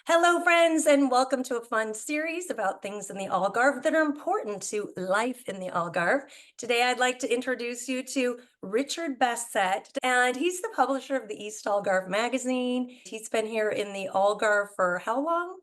Hello, friends, and welcome to a fun series about things in the Algarve that are important to life in the Algarve. Today, I'd like to introduce you to Richard Bassett, and he's the publisher of the East Algarve magazine. He's been here in the Algarve for how long?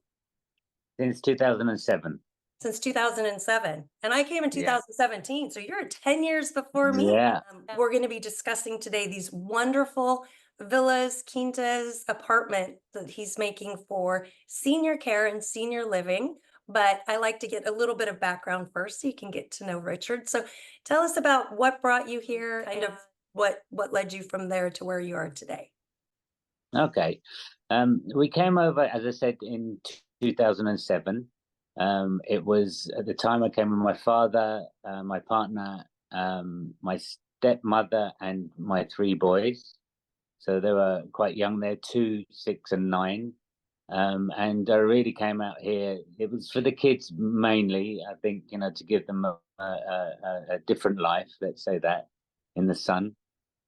Since 2007. Since 2007. And I came in Yeah. 2017, so you're 10 years before me. Yeah. We're going to be discussing today these wonderful villas, quintas, apartment that he's making for senior care and senior living. But I like to get a little bit of background first so you can get to know Richard. So tell us about what brought you here, kind of what led you from there to where you are today. Okay. We came over, as I said, in 2007. It was at the time I came with my father, my partner, my stepmother, and my three boys. So they were quite young. They're 2, 6, and 9. And I really came out here. It was for the kids mainly, I think, to give them a different life, let's say that, in the sun.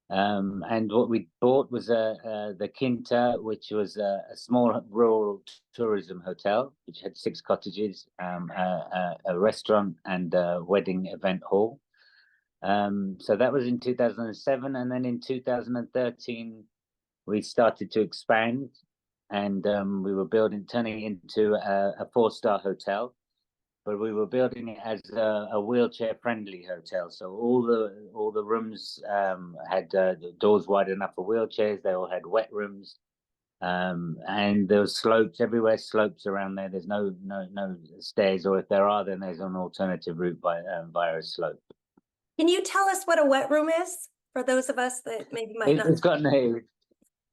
And what we bought was the Quinta, which was a small rural tourism hotel, which had 6 cottages, a restaurant, and a wedding event hall. So that was in 2007, and then in 2013 we started to expand, and we were turning it into a 4-star hotel, but we were building it as a wheelchair-friendly hotel. So all the rooms had the doors wide enough for wheelchairs. They all had wet rooms, and there was slopes everywhere. Slopes around there. There's no stairs, or if there are, then there's an alternative route via a slope. Can you tell us what a wet room is for those of us that maybe might not? It's got no.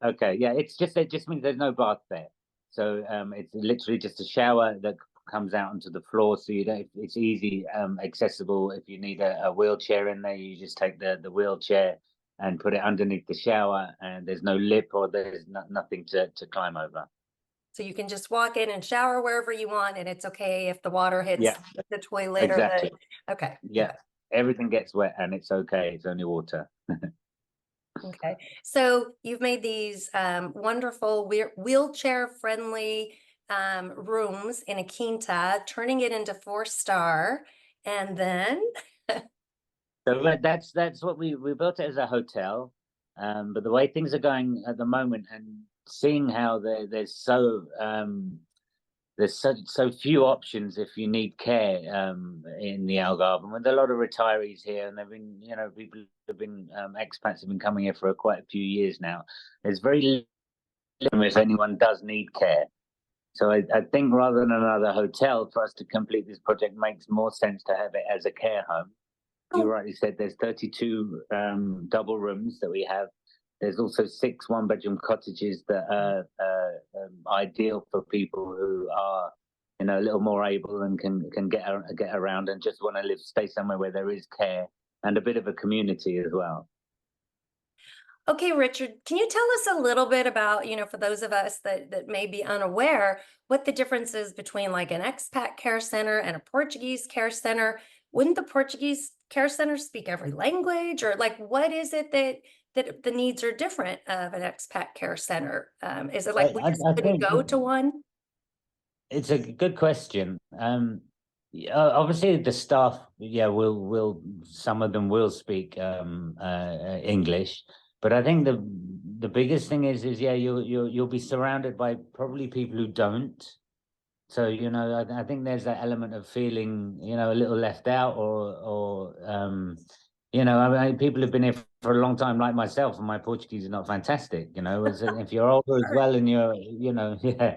Okay, yeah, it just means there's no bath there. So it's literally just a shower that comes out onto the floor, so you don't. It's easy, accessible. If you need a wheelchair in there, you just take the wheelchair and put it underneath the shower, and there's no lip or there's nothing to climb over. So you can just walk in and shower wherever you want, and it's okay if the water hits Yeah, the toilet exactly. or okay. Yeah, everything gets wet and it's okay. It's only water. Okay. So you've made these wonderful wheelchair-friendly rooms in a quinta, turning it into 4-star, and then So that's what we built it as a hotel. But the way things are going at the moment, and seeing how there's so few options if you need care in the Algarve, and with a lot of retirees here, and they've been, people have been expats have been coming here for quite a few years now. There's very little if anyone does need care. So I think rather than another hotel, for us to complete this project makes more sense to have it as a care home. You rightly said there's 32 double rooms that we have. There's also 6 1-bedroom cottages that are ideal for people who are, a little more able and can get around and just want to stay somewhere where there is care and a bit of a community as well. okay, Richard, can you tell us a little bit about, for those of us that may be unaware, what the difference is between like an expat care center and a Portuguese care center? Wouldn't the Portuguese care center speak every language, or like what is it that the needs are different of an expat care center? Is it like we just I couldn't think go to one? it's a good question. Obviously, the staff, yeah, will some of them will speak English, but I think the biggest thing is yeah, you'll be surrounded by probably people who don't. So I think there's that element of feeling a little left out, or I mean, people have been here for a long time, like myself, and my Portuguese is not fantastic. If you're older as well, and you're yeah.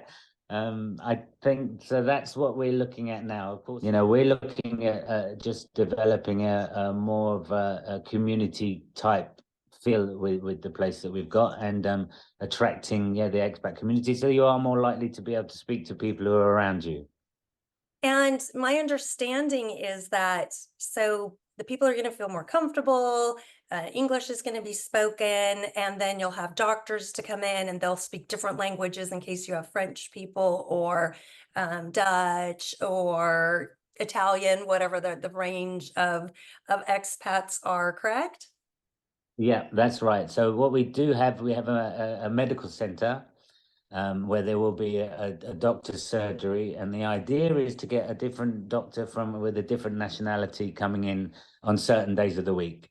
I think so. That's what we're looking at now. Of course, we're looking at just developing a more of a community type feel with the place that we've got, and attracting the expat community, so you are more likely to be able to speak to people who are around you. And my understanding is that so the people are going to feel more comfortable. English is going to be spoken, and then you'll have doctors to come in and they'll speak different languages in case you have French people or Dutch or Italian, whatever the range of expats are, correct? Yeah, that's right. So what we do have, we have a medical center, where there will be a doctor's surgery, and the idea is to get a different doctor from with a different nationality coming in on certain days of the week.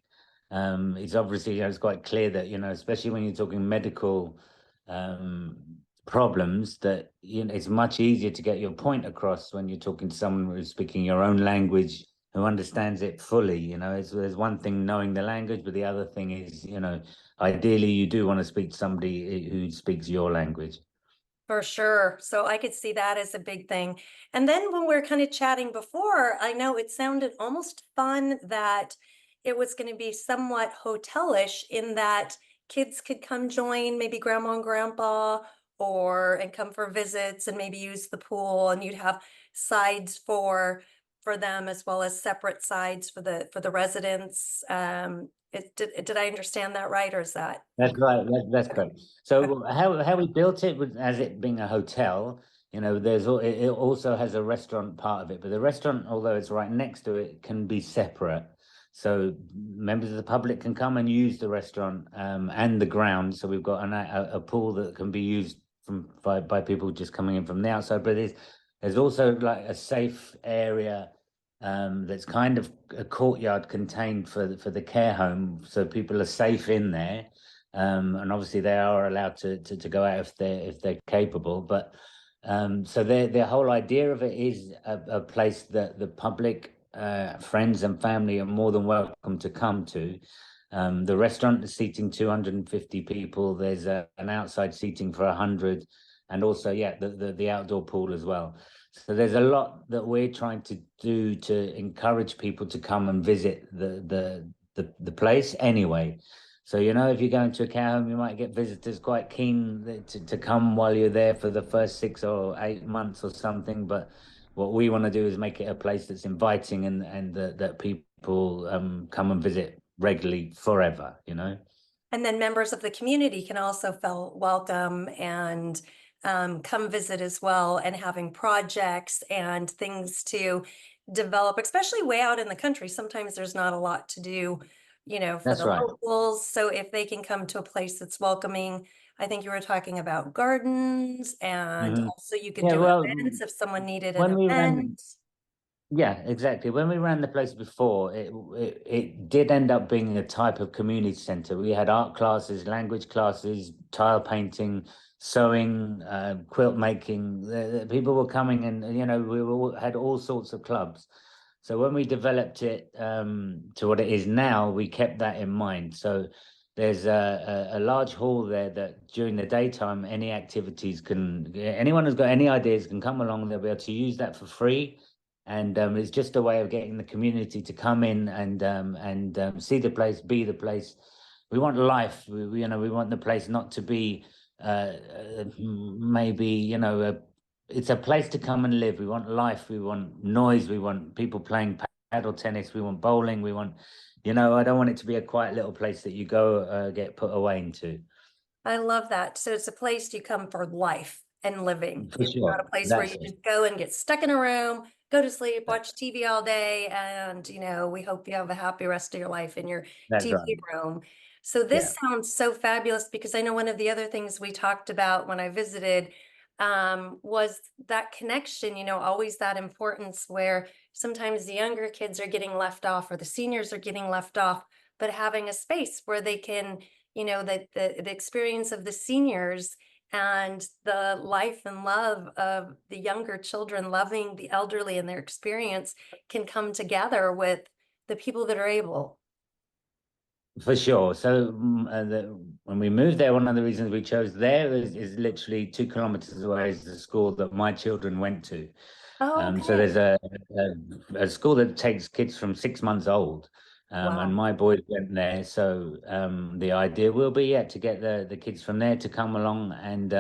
It's obviously, it's quite clear that, especially when you're talking medical um, problems, that it's much easier to get your point across when you're talking to someone who's speaking your own language, who understands it fully. There's one thing knowing the language, but the other thing is, ideally you do want to speak to somebody who speaks your language. For sure. So I could see that as a big thing. And then when we are kind of chatting before, I know it sounded almost fun that it was going to be somewhat hotelish in that kids could come join maybe grandma and grandpa and come for visits and maybe use the pool, and you'd have sides for them as well as separate sides for the residents. Did I understand that right, or is that That's incorrect? right. That's correct. So how we built it was as it being a hotel. It also has a restaurant part of it, but the restaurant, although it's right next to it, can be separate. So members of the public can come and use the restaurant and the ground. So we've got a pool that can be used by people just coming in from the outside. But there's also like a safe area that's kind of a courtyard contained for the care home, so people are safe in there. And obviously they are allowed to go out if they're capable. But so the whole idea of it is a place that the public, friends and family are more than welcome to come to. The restaurant is seating 250 people. There's an outside seating for 100, and also, yeah, the outdoor pool as well. So there's a lot that we're trying to do to encourage people to come and visit the place anyway. So, if you're going to a care home, you might get visitors quite keen to come while you're there for the first 6 or 8 months or something. But what we want to do is make it a place that's inviting, and that people come and visit regularly forever. And then members of the community can also feel welcome and come visit as well, and having projects and things to develop, especially way out in the country. Sometimes there's not a lot to do, for That's the right. locals. So if they can come to a place that's welcoming, I think you were talking about gardens, and Hmm. also you could Yeah, do well, events if someone needed an when we ran event. Yeah, exactly. When we ran the place before, it did end up being a type of community center. We had art classes, language classes, tile painting, sewing, quilt making. People were coming, and had all sorts of clubs. So when we developed it to what it is now, we kept that in mind. So there's a large hall there that during the daytime, anyone who's got any ideas can come along. They'll be able to use that for free, and it's just a way of getting the community to come in and see the place, be the place. We want life. We want the place not to be maybe it's a place to come and live. We want life. We want noise. We want people playing paddle tennis. We want bowling. We want, I don't want it to be a quiet little place that you go get put away into. I love that. So it's a place you come for life and living. For It's not sure. a place where That's you it. just go and get stuck in a room, go to sleep, watch TV all day, and we hope you have a happy rest of your life in your That's right. TV room. So Yeah. this sounds so fabulous, because I know one of the other things we talked about when I visited was that connection, always that importance where sometimes the younger kids are getting left off or the seniors are getting left off, but having a space where they can that the experience of the seniors and the life and love of the younger children loving the elderly and their experience can come together with the people that are able. For sure. So when we moved there, one of the reasons we chose there is literally 2 kilometers away is the school that my children went to. Oh, So okay. there's a school that takes kids from 6 months old, and Wow. my boys went there. So the idea will be, yeah, to get the kids from there to come along and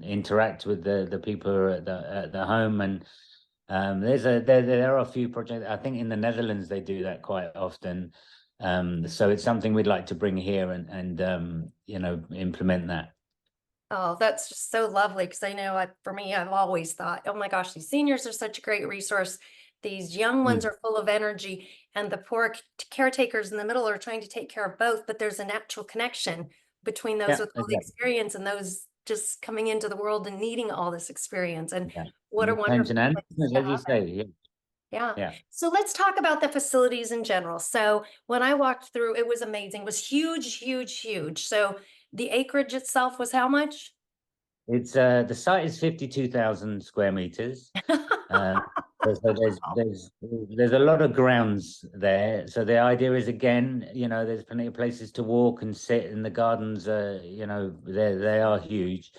interact with the people who are at the home. And there are a few projects. I think in the Netherlands they do that quite often. So it's something we'd like to bring here and implement that. Oh, that's just so lovely, because I know for me, I've always thought, oh my gosh, these seniors are such a great resource. These young ones Mm. are full of energy, and the poor caretakers in the middle are trying to take care of both. But there's a natural connection between those Yeah, with all the exactly. experience and those just coming into the world and needing all this experience. And Yeah. what a wonderful Attention and place to as you have it. say, yeah, Yeah. yeah. So let's talk about the facilities in general. So when I walked through, it was amazing. It was huge, huge, huge. So the acreage itself was how much? It's the site is 52,000 square meters. Um, so there's a lot of grounds there. So the idea is, again, there's plenty of places to walk and sit, and the gardens are, they are huge.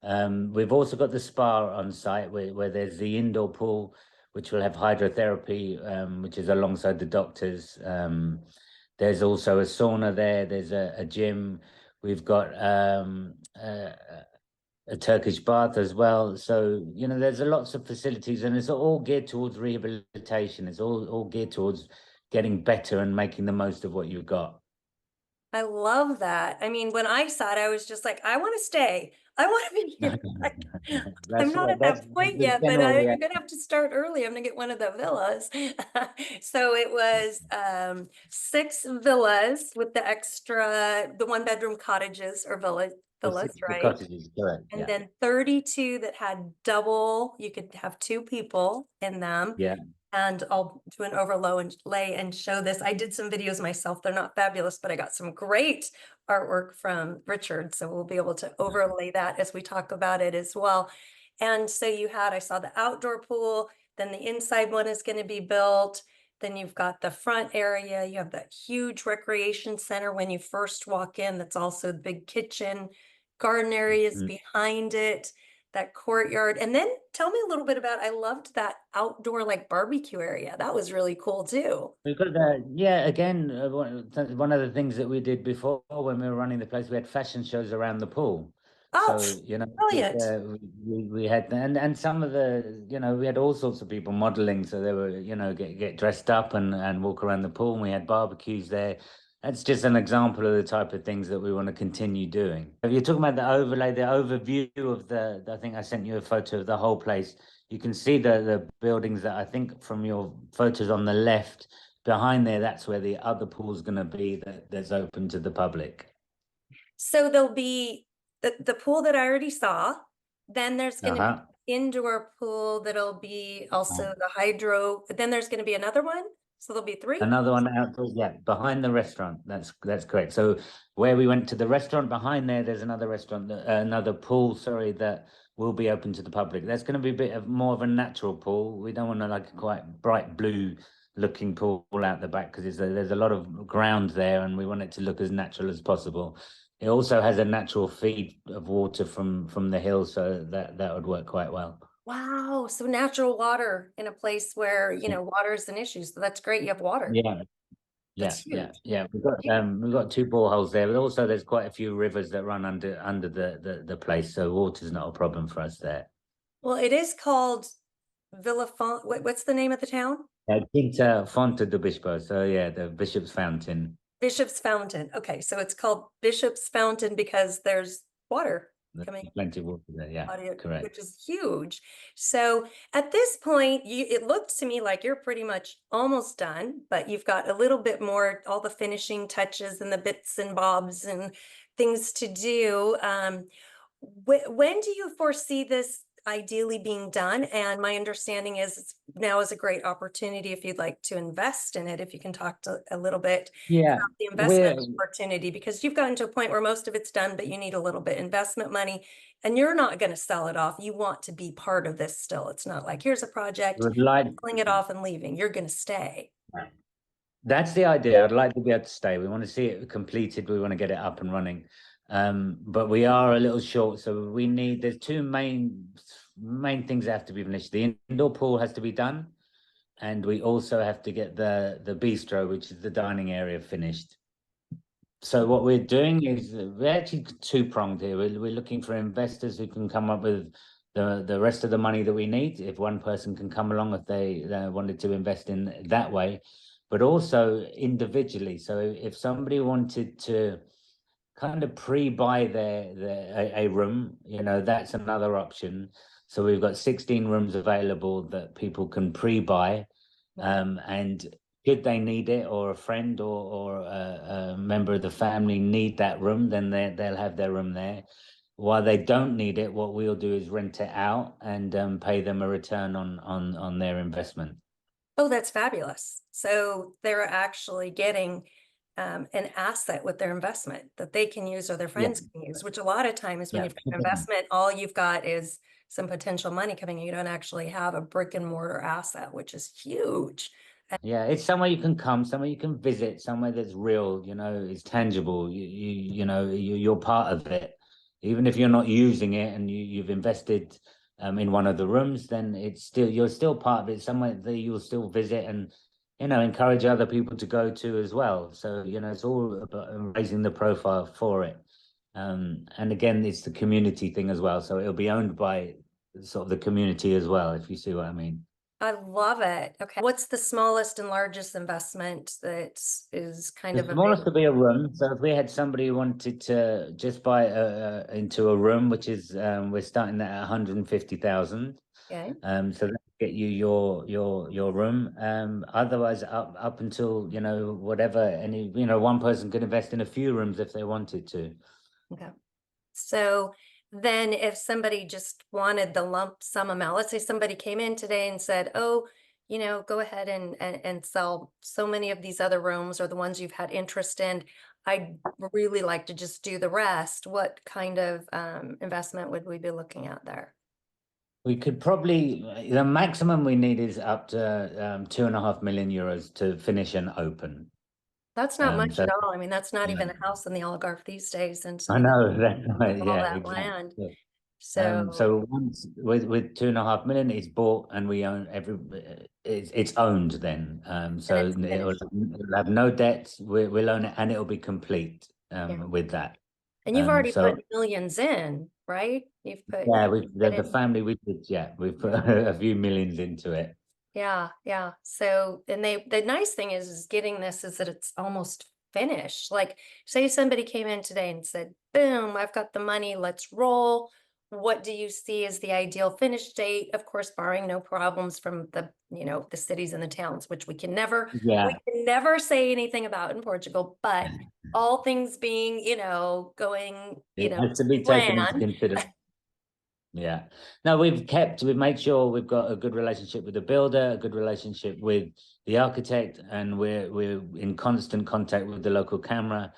We've also got the spa on site where there's the indoor pool, which will have hydrotherapy, which is alongside the doctors. There's also a sauna there. There's a gym. We've got a Turkish bath as well. So, there's a lots of facilities, and it's all geared towards rehabilitation. It's all geared towards getting better and making the most of what you've got. I love that. I mean, when I saw it, I was just like, I want to stay. I want to be here. Like, I'm That's not at that's that point the yet, but general I'm reaction. gonna have to start early. I'm gonna get one of the villas. So it was 6 villas with the 1 bedroom cottages or villas, The right? cottages, correct? And Yeah, then 32 that had double, you could have 2 people in them. yeah. And I'll do an overlay and show this. I did some videos myself. They're not fabulous, but I got some great artwork from Richard. So we'll be able to overlay that as we talk about it as well. And so I saw the outdoor pool, then the inside one is going to be built. Then you've got the front area. You have that huge recreation center when you first walk in. That's also the big kitchen, garden areas Mm. behind it, that courtyard. And then tell me a little bit about, I loved that outdoor like barbecue area. That was really cool too. We've got that. Yeah, again, one of the things that we did before when we were running the place, we had fashion shows around the pool. Oh, So, brilliant. we had, and some of the, we had all sorts of people modeling. So they were, get dressed up and walk around the pool. And we had barbecues there. That's just an example of the type of things that we want to continue doing. If you're talking about the overlay, the overview of I think I sent you a photo of the whole place. You can see the buildings that I think from your photos on the left. Behind there, that's where the other pool's going to be that's open to the public. So there'll be the pool that I already saw. Then there's going to be Uh-huh. indoor pool that'll be also the hydro. Then there's going to be another one. So there'll be 3. Another one outdoors, yeah, behind the restaurant. That's correct. So where we went to the restaurant, behind there, there's another restaurant, another pool, sorry, that will be open to the public. That's going to be a bit of more of a natural pool. We don't want to like a quite bright blue looking pool out the back because there's a lot of ground there, and we want it to look as natural as possible. It also has a natural feed of water from the hill, so that would work quite well. Wow. So natural water in a place where, water is an issue. So that's great. You have water. Yeah, That's yeah, yeah, huge. yeah. We've got 2 boreholes there, but also there's quite a few rivers that run under the place, so water's not a problem for us there. Well, it is called what's the name of the town? Quinta Fonte do Bispo, so yeah, the Bishop's Fountain. Bishop's Fountain. Okay, so it's called Bishop's Fountain because there's water There's coming plenty of water there. Yeah, out of it, correct. which is huge. So at this point, it looked to me like you're pretty much almost done, but you've got a little bit more, all the finishing touches and the bits and bobs and things to do. When do you foresee this ideally being done? And my understanding is now is a great opportunity if you'd like to invest in it, if you can talk a little bit Yeah, about the we're investment opportunity, because you've gotten to a point where most of it's done, but you need a little bit investment money and you're not going to sell it off. You want to be part of this still. It's not like here's a project, would like. selling it off and leaving. You're going to stay. That's the idea. I'd like to be able to stay. We want to see it completed. We want to get it up and running. But we are a little short, so there's 2 main things that have to be finished. The indoor pool has to be done, and we also have to get the bistro, which is the dining area, finished. So what we're doing is we're actually 2-pronged here. We're looking for investors who can come up with the rest of the money that we need. If one person can come along, if they wanted to invest in that way, but also individually. So if somebody wanted to kind of pre-buy a room, that's another option. So we've got 16 rooms available that people can pre-buy, and should they need it, or a friend or a member of the family need that room, then they'll have their room there. while they don't need it, what we'll do is rent it out and pay them a return on their investment. Oh, that's fabulous. So they're actually getting an asset with their investment that they can use or their Yeah, friends can use, which a lot of times when yeah. you've got an investment, all you've got is some potential money coming in. You don't actually have a brick and mortar asset, which is huge. Yeah, it's somewhere you can come, somewhere you can visit, somewhere that's real, it's tangible. You're part of it. Even if you're not using it and you've invested in one of the rooms, then you're still part of it, somewhere that you'll still visit and encourage other people to go to as well. So, it's all about raising the profile for it. And again, it's the community thing as well. So it'll be owned by sort of the community as well, if you see what I mean. I love it. Okay. What's the smallest and largest investment that is kind The of smallest available? could be a room. So if we had somebody who wanted to just buy into a room, which is we're starting at 150,000. Okay. So that get you your room. Otherwise, up until whatever one person could invest in a few rooms if they wanted to. Okay. So then if somebody just wanted the lump sum amount, let's say somebody came in today and said, oh, go ahead and sell so many of these other rooms or the ones you've had interest in. I'd really like to just do the rest. What kind of investment would we be looking at there? We could probably the maximum we need is up to €2.5 million to finish and open. That's not much So at all. I mean, that's not yeah. even a house in the Algarve these days. And so I you know that's right. all Yeah, that exactly. land. Yeah. So, So once with 2.5 million, it's bought and we own it's owned then. and So it's finished. it'll have no debts. We'll own it and it'll be complete. Yeah. With that. And you've already So put millions in, right? yeah, You've put the in. family we've put a few millions into it. Yeah, yeah. So, and the nice thing is getting this is that it's almost finished. Like, say somebody came in today and said, boom, I've got the money, let's roll. What do you see as the ideal finish date? Of course, barring no problems from the cities and the towns, which we Yeah, can never say anything about in Portugal, but all things being, going, it has to be taken into plan. consideration. Yeah. No, we've made sure we've got a good relationship with the builder, a good relationship with the architect, and we're in constant contact with the local camera.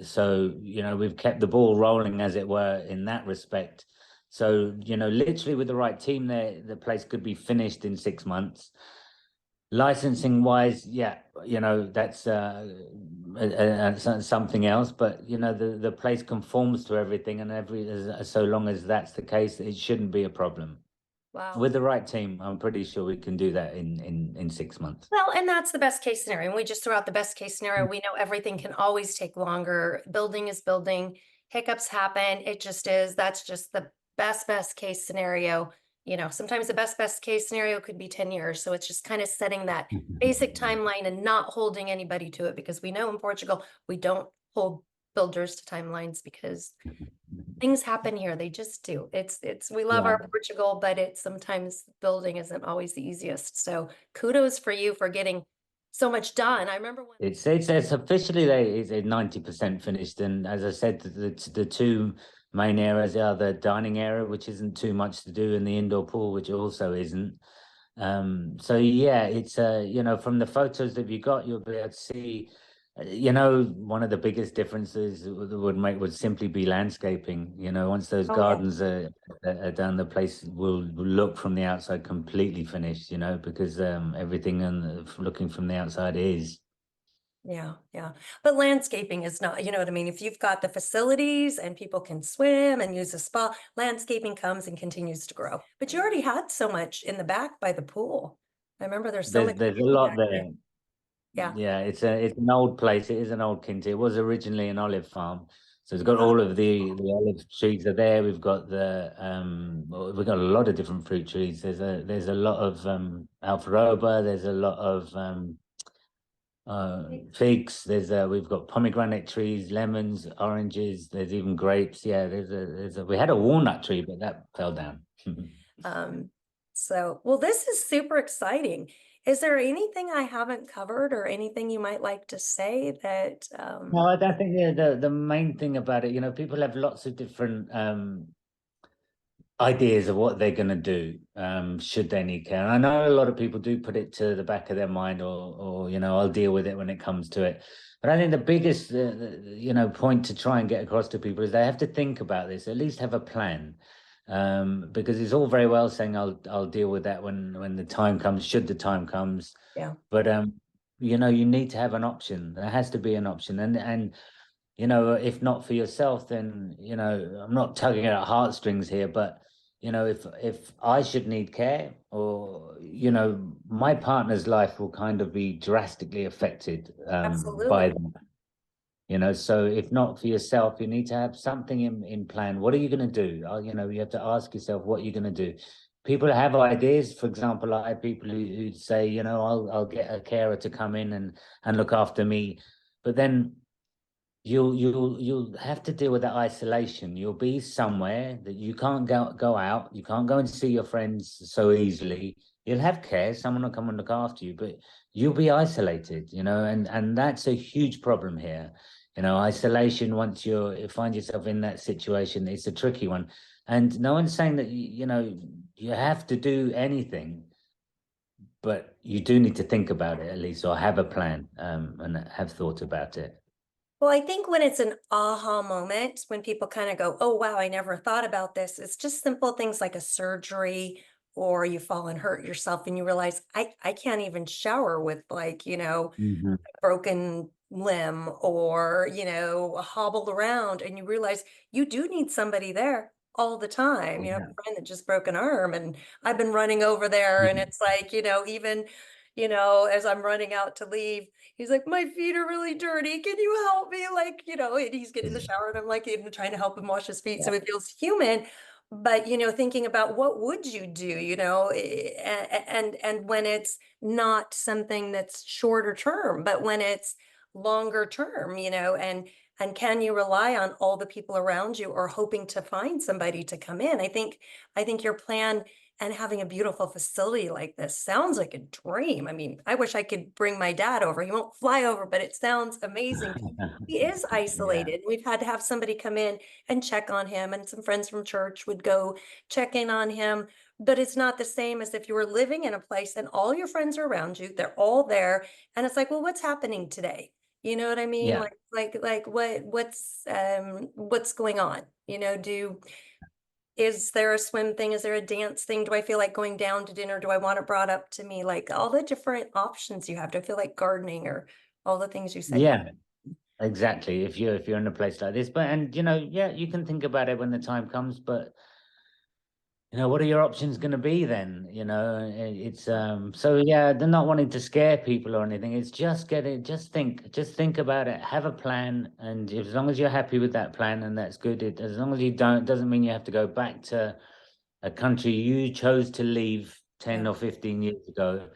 So, we've kept the ball rolling, as it were, in that respect. So, literally with the right team there, the place could be finished in 6 months. Licensing wise, yeah, that's something else, but the place conforms to everything, and so long as that's the case, it shouldn't be a problem. Wow. With the right team, I'm pretty sure we can do that in 6 months. Well, and that's the best case scenario. And we just throw out the best case scenario. We know everything can always take longer. Building is building. Hiccups happen. It just is. That's just the best case scenario. Sometimes the best case scenario could be 10 years. So it's just kind of setting that basic timeline and not holding anybody to it, because we know in Portugal, we don't hold builders to timelines because things happen here. They just do. We love Yeah, our Portugal, but it's sometimes building isn't always the easiest. So kudos for you for getting so much done. I remember when. it's officially it's 90% finished, and as I said, the two main areas are the dining area, which isn't too much to do, and the indoor pool, which also isn't. So yeah, it's from the photos that you got, you'll be able to see, one of the biggest differences would simply be landscaping. Once those Oh yeah. gardens are done, the place will look from the outside completely finished. Because everything looking from the outside is. Yeah, yeah. But landscaping is not, you know what I mean? If you've got the facilities and people can swim and use a spa, landscaping comes and continues to grow. But you already had so much in the back by the pool. I remember there's so much There's a beauty lot back there. there. Yeah. Yeah, it's an old place. It is an old Kinty. It was originally an olive farm. So it's got Uh, all of the olive trees are there. We've got a lot of different fruit trees. There's a lot of alfaroba. There's a lot of figs. We've got pomegranate trees, lemons, oranges. There's even grapes. Yeah, we had a walnut tree, but that fell down. Um, well, this is super exciting. Is there anything I haven't covered or anything you might like to say that, No, I think the main thing about it, people have lots of different ideas of what they're going to do should they need care. And I know a lot of people do put it to the back of their mind, or I'll deal with it when it comes to it. But I think the biggest point to try and get across to people is they have to think about this, at least have a plan. Because it's all very well saying I'll deal with that when the time comes, should the time comes. yeah, But you need to have an option. There has to be an option. And if not for yourself, then I'm not tugging at heartstrings here, but if I should need care, or my partner's life will kind of be drastically affected by absolutely. that. So if not for yourself, you need to have something in plan. What are you going to do? You have to ask yourself what you're going to do. People have ideas. For example, I have people who say, I'll get a carer to come in and look after me, but then you'll have to deal with that isolation. You'll be somewhere that you can't go out, you can't go and see your friends so easily. You'll have care, someone will come and look after you, but you'll be isolated, and that's a huge problem here. Isolation, once you find yourself in that situation, it's a tricky one. And no one's saying that you have to do anything, but you do need to think about it at least, or have a plan, and have thought about it. Well, I think when it's an aha moment, when people kind of go, oh, wow, I never thought about this, it's just simple things like a surgery, or you fall and hurt yourself and you realize I can't even shower with, like, Mhm. broken limb, or hobbled around, and you realize you do need somebody there all the time. I have Yeah. a friend that just broke an arm, and I've been running over there, and it's like, even as I'm running out to leave, he's like, my feet are really dirty, can you help me, like, and he's getting in the shower, and I'm like trying to help him wash his feet Yeah. so it feels human. But thinking about what would you do, and when it's not something that's shorter term, but when it's longer term, and can you rely on all the people around you, or hoping to find somebody to come in? I think your plan and having a beautiful facility like this sounds like a dream. I mean, I wish I could bring my dad over. He won't fly over, but it sounds amazing. He is Yeah. isolated. We've had to have somebody come in and check on him, and some friends from church would go check in on him. But it's not the same as if you were living in a place and all your friends are around you, they're all there, and it's like, well, what's happening today? You know what I mean? Yeah. Like what's going on? Do Is there a swim thing? Is there a dance thing? Do I feel like going down to dinner? Do I want it brought up to me? Like all the different options you have. Do I feel like gardening, or all the things you said? Yeah. Yeah, exactly. If you're in a place like this, but and yeah, you can think about it when the time comes, but what are your options going to be then? It's so yeah, they're not wanting to scare people or anything. It's just just think about it, have a plan, and as long as you're happy with that plan, and that's good. As long as you don't, doesn't mean you have to go back to a country you chose to leave Yeah. 10 or 15 years ago,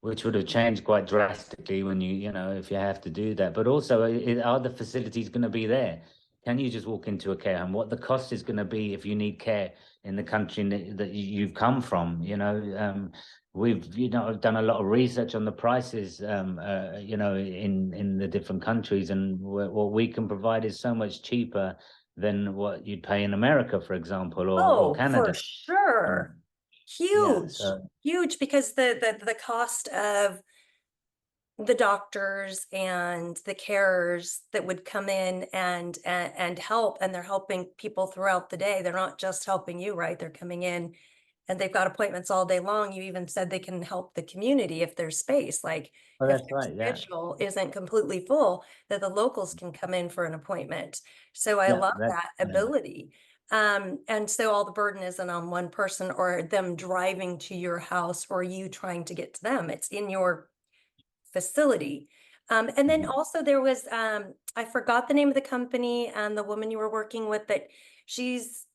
which would have changed quite drastically when if you have to do that. But also, are the facilities going to be there? Can you just walk into a care home? What the cost is going to be if you need care in the country that you've come from? We've done a lot of research on the prices, in the different countries, and what we can provide is so much cheaper than what you'd pay in America, for example, or Oh, for Canada. sure. Yeah, Huge, so huge, because the cost of the doctors and the carers that would come in and help, and they're helping people throughout the day. They're not just helping you, right? They're coming in and they've got appointments all day long. You even said they can help the community if there's space, like oh, if that's their right. Yeah, schedule isn't completely full, that the locals can come in for an appointment. So I yeah, love that's that ability. And so all the burden isn't on one person, or them driving to your house, or you trying to get to them. It's in your facility. And then mhm. also there was, I forgot the name of the company and the woman you were working with, that she's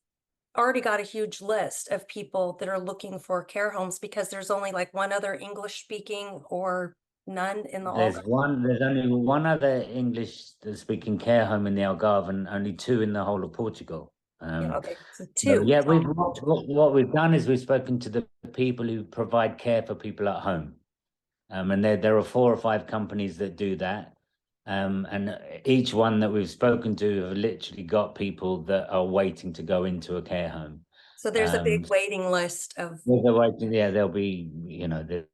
already got a huge list of people that are looking for care homes, because there's only like one other English speaking, or none in the all. There's only one other English speaking care home in the Algarve, and only two in the whole of Portugal. Yeah, Um, okay, so so two. yeah, It's all we've Portugal. what we've done is we've spoken to the people who provide care for people at home. And there are 4 or 5 companies that do that. And each one that we've spoken to have literally got people that are waiting to go into a care home. So there's a big waiting list of. They're waiting. Yeah, there'll be,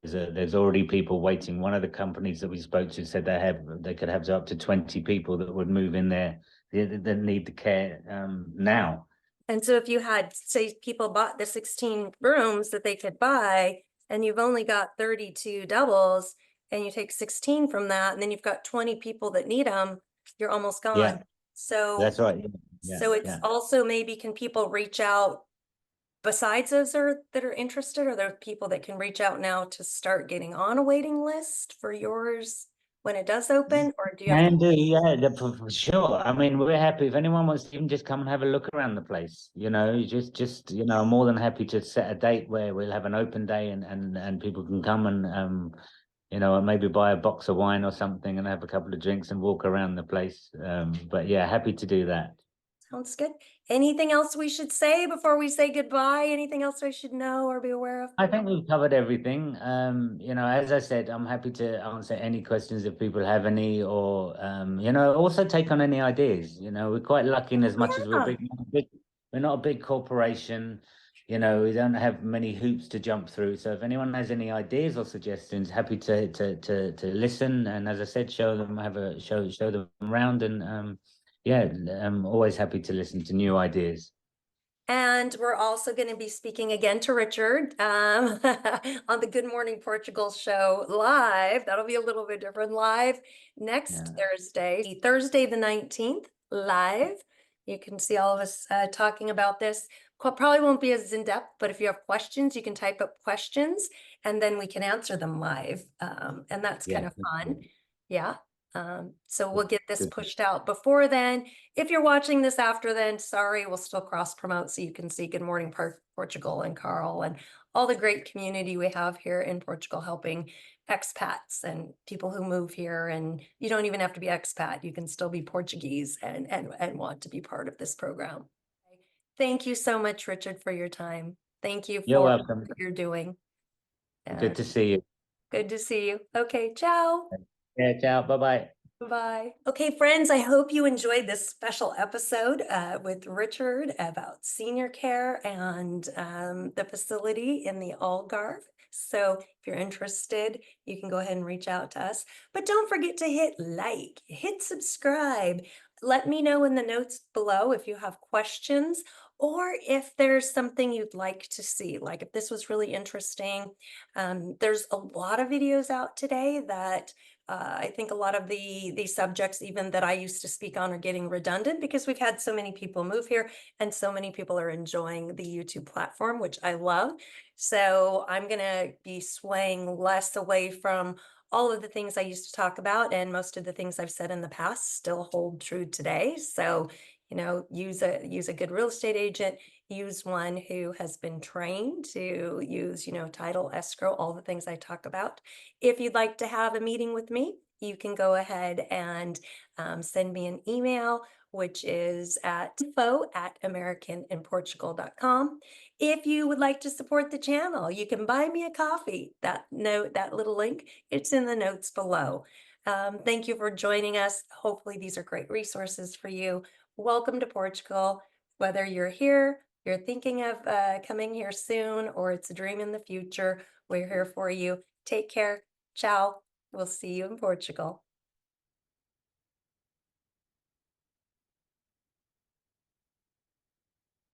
there's already people waiting. One of the companies that we spoke to said they could have up to 20 people that would move in there that need the care now. And so if you had, say, people bought the 16 rooms that they could buy, and you've only got 32 doubles, and you take 16 from that, and then you've got 20 people that need them, you're almost gone. Yeah, So that's right. so it's also maybe, can people reach out besides those that are interested? Are there people that can reach out now to start getting on a waiting list for yours when it does open? Or do you have Can do, yeah, for sure. I mean, we're happy if anyone wants to even just come and have a look around the place. Just I'm more than happy to set a date where we'll have an open day and people can come and maybe buy a box of wine or something and have a couple of drinks and walk around the place. But yeah, happy to do that. Sounds good. Anything else we should say before we say goodbye? Anything else I should know or be aware of? I think we've covered everything. As I said, I'm happy to answer any questions if people have any, or also take on any ideas. We're quite lucky in as much as Yeah. we're not a big corporation. We don't have many hoops to jump through. So if anyone has any ideas or suggestions, happy to listen. And as I said, show them around, and I'm always happy to listen to new ideas. And we're also going to be speaking again to Richard on the Good Morning Portugal show live. That'll be a little bit different, live next Thursday the 19th, live. You can see all of us talking about this. Probably won't be as in-depth, but if you have questions, you can type up questions and then we can answer them live. And that's kind of fun. Yeah. So we'll get this pushed out before then. If you're watching this after then, sorry, we'll still cross promote so you can see Good Morning Portugal and Carl and all the great community we have here in Portugal, helping expats and people who move here. And you don't even have to be expat. You can still be Portuguese and want to be part of this program. Thank you so much, Richard, for your time. Thank you You're for welcome. what you're doing. Good to see you. Good to see you. Okay, ciao. Yeah, ciao. Bye-bye. Bye. Okay, friends, I hope you enjoyed this special episode with Richard about senior care and the facility in the Algarve. So if you're interested, you can go ahead and reach out to us. But don't forget to hit like, hit subscribe. Let me know in the notes below if you have questions or if there's something you'd like to see. Like if this was really interesting, there's a lot of videos out today that I think a lot of the subjects even that I used to speak on are getting redundant because we've had so many people move here and so many people are enjoying the YouTube platform, which I love. So I'm going to be swaying less away from all of the things I used to talk about, and most of the things I've said in the past still hold true today. So, use a good real estate agent, use one who has been trained to use, title, escrow, all the things I talk about. If you'd like to have a meeting with me, you can go ahead and send me an email, which is at info@americaninportugal.com. If you would like to support the channel, you can buy me a coffee. That little link, it's in the notes below. Thank you for joining us. Hopefully these are great resources for you. Welcome to Portugal. Whether you're here, you're thinking of coming here soon, or it's a dream in the future, we're here for you. Take care. Ciao. We'll see you in Portugal.